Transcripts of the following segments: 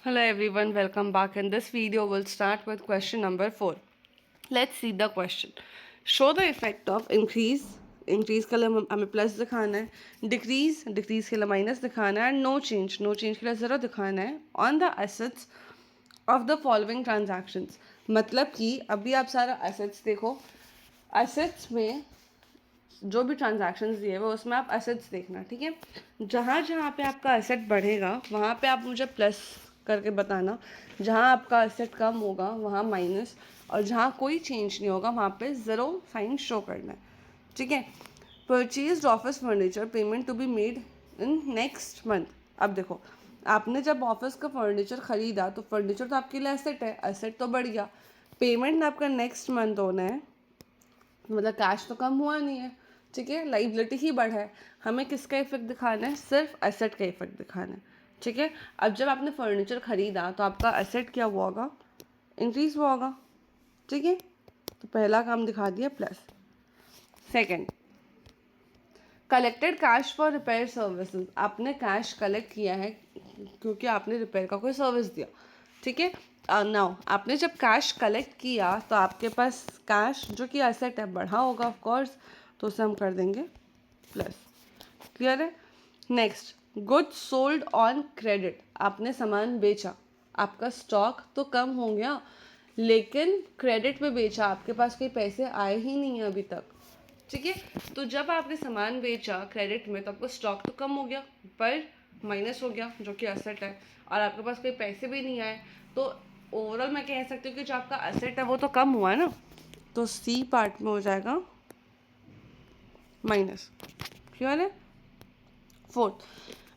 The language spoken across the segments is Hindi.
Hello everyone, welcome back. In this video, we'll start with question number 4. Let's see the question. Show the effect of increase. Increase के लिए हमें प्लस दिखाना है. Decrease के लिए माइनस दिखाना है. And no change के लिए ज़ीरो दिखाना है. On the assets of the following transactions. मतलब कि अभी आप सारा assets देखो. Assets में जो भी ट्रांजैक्शंस दिए हुए उसमें आप एसेट्स देखना, ठीक है. जहाँ जहाँ पे आपका एसेट बढ़ेगा वहाँ पे आप मुझे प्लस करके बताना. जहाँ आपका एसेट कम होगा वहाँ माइनस, और जहाँ कोई चेंज नहीं होगा वहाँ पे ज़ीरो साइन शो करना है, ठीक है. Purchase office furniture payment to be made in next month. अब देखो, आपने जब ऑफिस का फर्नीचर ख़रीदा तो फर्नीचर तो आपके लिए एसेट है, एसेट तो बढ़ गया. पेमेंट आपका नेक्स्ट मंथ होना है, मतलब कैश तो कम हुआ नहीं है, ठीक है. लाइबिलिटी ही बढ़ा है. हमें किसका इफेक्ट दिखाना है? सिर्फ एसेट का इफेक्ट दिखाना है, ठीक है. अब जब आपने फर्नीचर ख़रीदा तो आपका एसेट क्या हुआ होगा? इंक्रीज हुआ होगा, ठीक है. तो पहला काम दिखा दिया plus. Second, collected cash for repair services. आपने कैश कलेक्ट किया है क्योंकि आपने रिपेयर का कोई सर्विस दिया, ठीक है. नाउ आपने जब कैश कलेक्ट किया तो आपके पास कैश जो कि एसेट है बढ़ा होगा ऑफ कोर्स, तो उसे हम कर देंगे प्लस. क्लियर है. Next, goods sold on credit. आपने सामान बेचा, आपका स्टॉक तो कम हो गया लेकिन क्रेडिट पे बेचा, आपके पास कोई पैसे आए ही नहीं है अभी तक, ठीक है. तो जब आपने सामान बेचा क्रेडिट में तो आपका स्टॉक तो कम हो गया पर माइनस हो गया जो कि एसेट है, और आपके पास कोई पैसे भी नहीं आए. तो ओवरऑल मैं कह सकती हूँ कि जो आपका एसेट है वो तो कम हुआ है ना, तो सी पार्ट में हो जाएगा माइनस. क्लियर है. Fourth,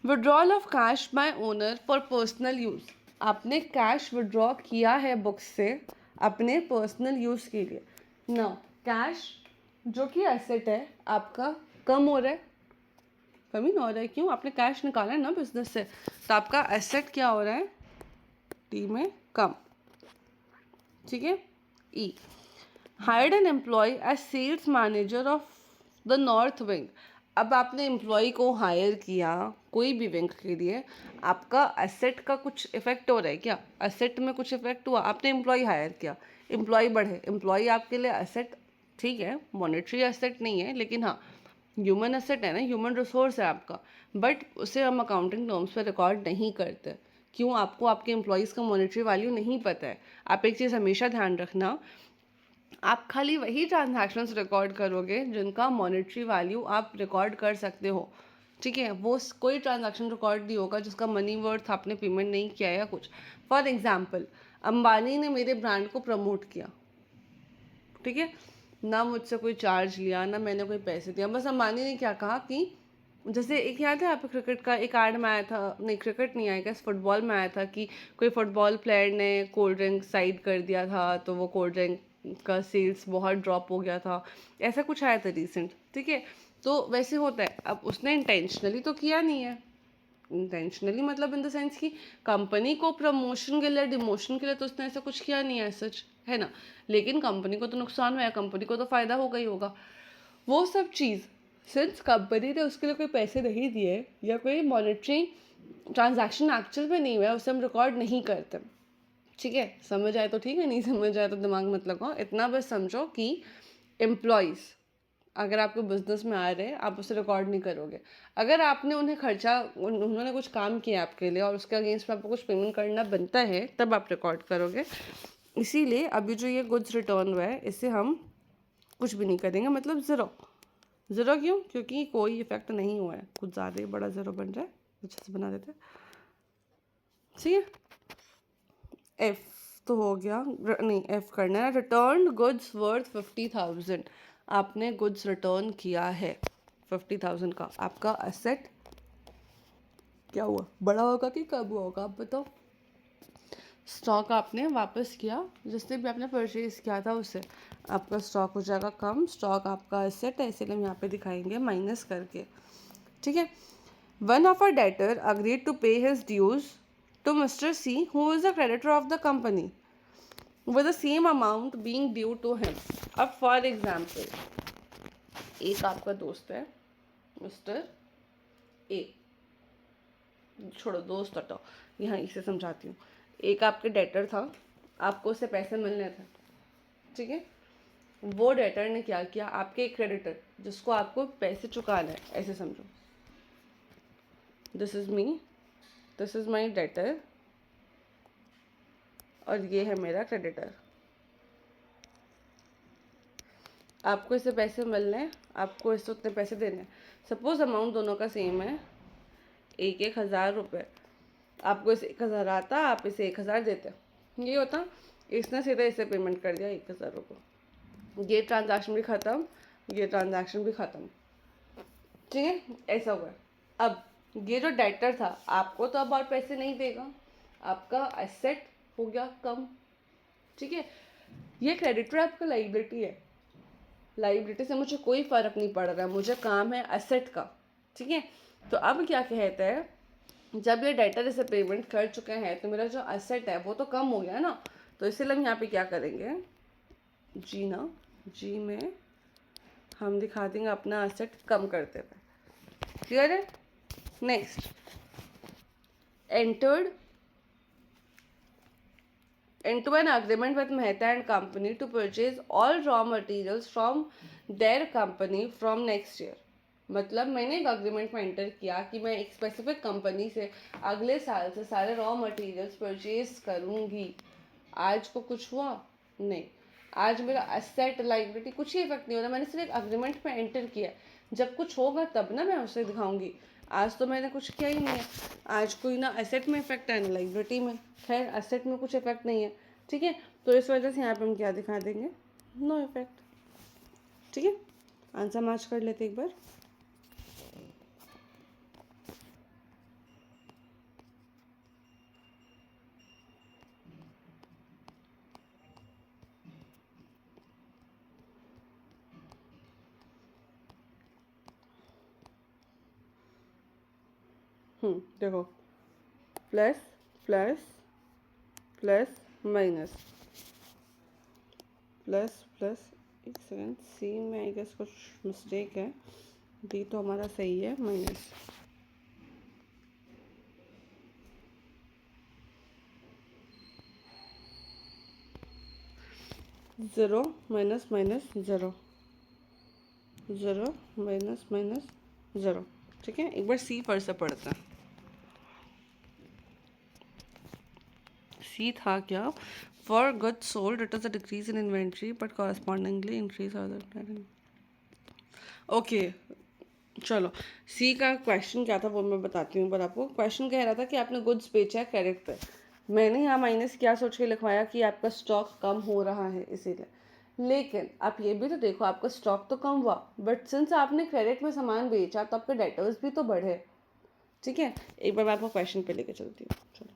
withdrawal of cash by owner for personal use. आपने कैश विड्रॉ किया है बुक से अपने पर्सनल यूज़ के लिए. नाउ कैश जो कि एसेट है आपका कम हो रहा है, कमी ना हो रहा है. क्यों? आपने कैश निकाला है ना बिजनेस से, तो आपका एसेट क्या हो रहा है? टी में कम, ठीक है. ई, hired an employ as sales manager of the north wing. अब आपने एम्प्लॉय को हायर किया कोई भी विंग के लिए, आपका एसेट का कुछ इफेक्ट हो रहा है क्या? एसेट में कुछ इफेक्ट हुआ? आपने एम्प्लॉय हायर किया, एम्प्लॉय बढ़े, एम्प्लॉय आपके लिए एसेट, ठीक है, मॉनेटरी एसेट नहीं है लेकिन हाँ ह्यूमन एसेट है ना, ह्यूमन रिसोर्स है आपका. बट उसे हम अकाउंटिंग टर्म्स पे रिकॉर्ड नहीं करते. क्यों? आपको आपके एम्प्लॉयज़ का मॉनेटरी वैल्यू नहीं पता है. आप एक चीज़ हमेशा ध्यान रखना, आप खाली वही ट्रांजैक्शंस रिकॉर्ड करोगे जिनका मॉनेटरी वैल्यू आप रिकॉर्ड कर सकते हो, ठीक है. वो कोई ट्रांजैक्शन रिकॉर्ड नहीं होगा जिसका मनी वर्थ आपने पेमेंट नहीं किया या कुछ. फॉर एग्जांपल, अंबानी ने मेरे ब्रांड को प्रमोट किया, ठीक है, ना मुझसे कोई चार्ज लिया ना मैंने कोई पैसे दिया. बस अंबानी ने क्या कहा कि जैसे एक याद है आपको क्रिकेट का एक एड में आया था, नहीं क्रिकेट नहीं आएगा, फुटबॉल में आया था कि कोई फुटबॉल प्लेयर ने कोल्ड ड्रिंक साइड कर दिया था तो वो कोल्ड ड्रिंक का सेल्स बहुत ड्रॉप हो गया था. ऐसा कुछ आया था रिसेंट, ठीक है. तो वैसे होता है. अब उसने इंटेंशनली तो किया नहीं है, इंटेंशनली मतलब इन द सेंस कि कंपनी को प्रमोशन के लिए डिमोशन के लिए तो उसने ऐसा कुछ किया नहीं है सच, है ना. लेकिन कंपनी को तो नुकसान हुआ है, कंपनी को तो फ़ायदा होगा ही होगा. वो सब चीज़ सिंस कंपनी ने उसके लिए कोई पैसे नहीं दिए या कोई मॉनेटरी ट्रांजैक्शन एक्चुअल में नहीं हुआ, उसे हम रिकॉर्ड नहीं करते, ठीक है. समझ आए तो ठीक है, नहीं समझ आए तो दिमाग मत लगाओ. इतना बस समझो कि एम्प्लॉयज़ अगर आपके बिजनेस में आ रहे हैं आप उसे रिकॉर्ड नहीं करोगे. अगर आपने उन्हें खर्चा, उन्होंने कुछ काम किया आपके लिए और उसके अगेंस्ट में आपको कुछ पेमेंट करना बनता है तब आप रिकॉर्ड करोगे. इसीलिए अभी जो ये गुड्स रिटर्न हुआ है इसे हम कुछ भी नहीं करेंगे, मतलब ज़ीरो. ज़ीरो क्यों? क्योंकि कोई इफेक्ट नहीं हुआ है. कुछ ज़्यादा ही बड़ा ज़ीरो बन रहा है, अच्छे से बना देते हैं, ठीक है. एफ तो हो गया, नहीं एफ करना है. Return goods worth 50,000. आपने गुड्स रिटर्न किया है 50,000 का. आपका एसेट क्या हुआ? बड़ा होगा कि कम हुआ होगा? आप बताओ. स्टॉक आपने वापस किया, जिससे भी आपने परचेज किया था उससे आपका स्टॉक हो जाएगा कम. स्टॉक आपका एसेट है इसीलिए हम यहाँ पे दिखाएंगे माइनस करके, ठीक है. One of a debtor agreed to pay his dues to mister C who is the creditor of the company with the same amount being due to him. अब फॉर एग्जाम्पल एक आपका दोस्त है मिस्टर ए, छोड़ो दोस्त हटाओ, यहाँ इसे समझाती हूँ। एक आपके डेटर था, आपको उससे पैसे मिलने थे, ठीक है। वो डेटर ने क्या किया, आपके एक क्रेडिटर जिसको आपको पैसे चुकाना है, ऐसे समझो, this is me, this is my debtor और ये है मेरा क्रेडिटर। आपको इससे पैसे मिलने हैं, आपको इससे उतने पैसे देने हैं। सपोज अमाउंट दोनों का सेम है, 1,000 रुपये। आपको इसे 1,000 आता, आप इसे 1,000 देते, ये होता। इसने सीधे इसे पेमेंट कर दिया 1,000 रुपये, ये ट्रांजैक्शन भी ख़त्म, ये ट्रांजैक्शन भी ख़त्म, ठीक है। ऐसा हुआ। अब ये जो डेटर था आपको तो अब और पैसे नहीं देगा, आपका एसेट हो गया कम, ठीक है। ये क्रेडिटर आपका लाइबिलिटी है, लाइबिलिटी से मुझे कोई फ़र्क नहीं पड़ रहा है, मुझे काम है एसेट का, ठीक है। तो अब क्या कहते हैं, जब ये डेटर इसे पेमेंट कर चुके हैं तो मेरा जो एसेट है वो तो कम हो गया ना। तो इसलिए हम यहाँ पे क्या करेंगे, जी में हम दिखा देंगे अपना एसेट कम करते हुए, क्लियर है। Next, entered into an agreement with Mehta and Company to purchase all raw materials from their company from next year। मतलब मैंने एक अग्रीमेंट में एंटर किया कि मैं एक स्पेसिफिक कंपनी से अगले साल से सारे रॉ मटेरियल्स परचेज करूँगी। आज को कुछ हुआ नहीं, आज मेरा एसेट लाइबिलिटी कुछ ही इफेक्ट नहीं हो रहा, मैंने सिर्फ एक अग्रीमेंट में एंटर किया। जब कुछ होगा तब ना मैं उसे दिखाऊंगी, आज तो मैंने कुछ किया ही नहीं है। आज कोई ना एसेट में इफेक्ट है ना लाइबिलिटी में, खैर एसेट में कुछ इफेक्ट नहीं है, ठीक है। तो इस वजह से यहाँ पे हम क्या दिखा देंगे, नो इफेक्ट, ठीक है। आंसर मैच कर लेते एक बार। देखो, plus plus plus minus plus plus, एक सेकेंड, सी में आई गेस कुछ मिस्टेक है, डी तो हमारा सही है, minus zero minus minus zero, zero minus minus zero, ठीक है। एक बार सी पर से पढ़ते हैं। सी था क्या, for goods sold it is a decrease in inventory but correspondingly increase other. Okay, चलो सी का क्वेश्चन क्या था वो मैं बताती हूँ। पर आपको क्वेश्चन कह रहा था कि आपने गुड्स बेचा है क्रेडिट पे, मैंने यहाँ माइनस क्या सोच के लिखवाया कि आपका स्टॉक कम हो रहा है इसीलिए। लेकिन आप ये भी तो देखो, आपका स्टॉक तो कम हुआ बट सिंस आपने क्रेडिट में सामान बेचा तो आपके डेटर्स भी तो बढ़े, ठीक है। एक बार मैं आपको क्वेश्चन पे लेके चलती हूँ, चलो।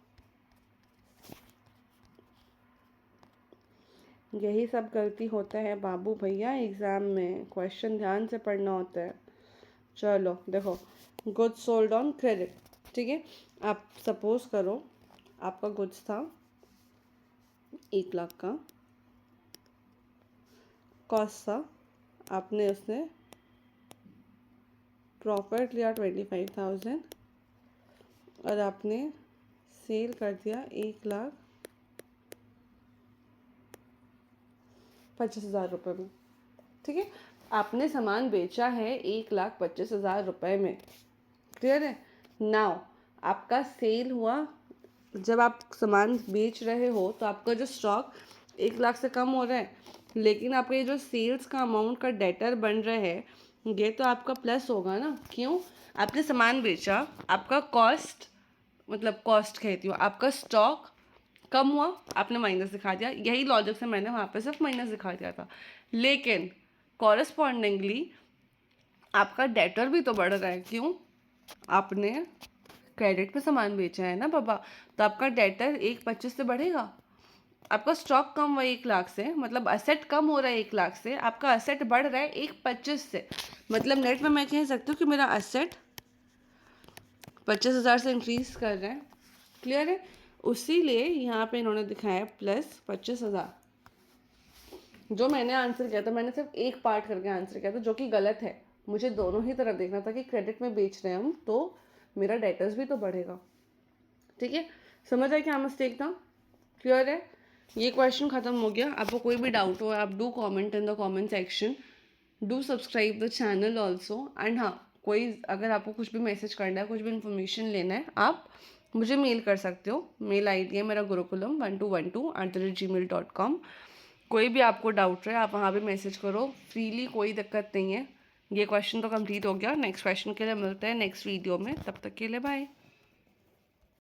यही सब गलती होता है बाबू भैया एग्ज़ाम में, क्वेश्चन ध्यान से पढ़ना होता है। चलो देखो, गुड्स सोल्ड ऑन क्रेडिट, ठीक है। आप सपोज करो आपका गुड्स था 1 लाख का, कॉस्ट था, आपने उसने प्रॉफिट लिया 25,000 और आपने सेल कर दिया 1,25,000 रुपये में, ठीक है। आपने सामान बेचा है 1,25,000 रुपये में, क्लियर है। नाउ आपका सेल हुआ, जब आप सामान बेच रहे हो तो आपका जो स्टॉक 1 लाख से कम हो रहा है, लेकिन आपका ये जो सेल्स का अमाउंट का डेटर बन रहा है ये तो आपका प्लस होगा ना। क्यों, आपने सामान बेचा, आपका कॉस्ट, मतलब कॉस्ट कहती हूँ, आपका स्टॉक कम हुआ, आपने माइनस दिखा दिया। यही लॉजिक से मैंने वहाँ पे सिर्फ माइनस दिखा दिया था, लेकिन कॉरस्पॉन्डिंगली आपका डेटर भी तो बढ़ रहा है। क्यों, आपने क्रेडिट पे सामान बेचा है ना बाबा, तो आपका डेटर 1,25 से बढ़ेगा। आपका स्टॉक कम हुआ 1 लाख से, मतलब असेट कम हो रहा है 1 लाख से, आपका असेट बढ़ रहा है 1,25 से। मतलब नेट में मैं कह सकती हूँ कि मेरा असेट 25,000 से इंक्रीज कर रहा है, क्लियर है। उसीलिए यहाँ पे इन्होंने दिखाया प्लस 25,000। जो मैंने आंसर किया था, मैंने सिर्फ एक पार्ट करके आंसर किया था जो कि गलत है। मुझे दोनों ही तरफ देखना था कि क्रेडिट में बेच रहे हैं हम तो मेरा डेटर्स भी तो बढ़ेगा, ठीक है। समझ आया क्या मिस्टेक था? क्लियर है? ये क्वेश्चन ख़त्म हो गया। आपको कोई भी डाउट हो आप do comment in the comment section, do subscribe the channel also. And हाँ, कोई अगर आपको कुछ भी मैसेज करना है, कुछ भी इन्फॉर्मेशन लेना है, आप मुझे मेल कर सकते हो। मेल आईडी है मेरा gurukulam1212@gmail.com। कोई भी आपको डाउट रहे आप वहाँ पे मैसेज करो फ्रीली, कोई दिक्कत नहीं है। ये क्वेश्चन तो कंप्लीट हो गया। नेक्स्ट क्वेश्चन के लिए मिलते हैं नेक्स्ट वीडियो में, तब तक के लिए बाय।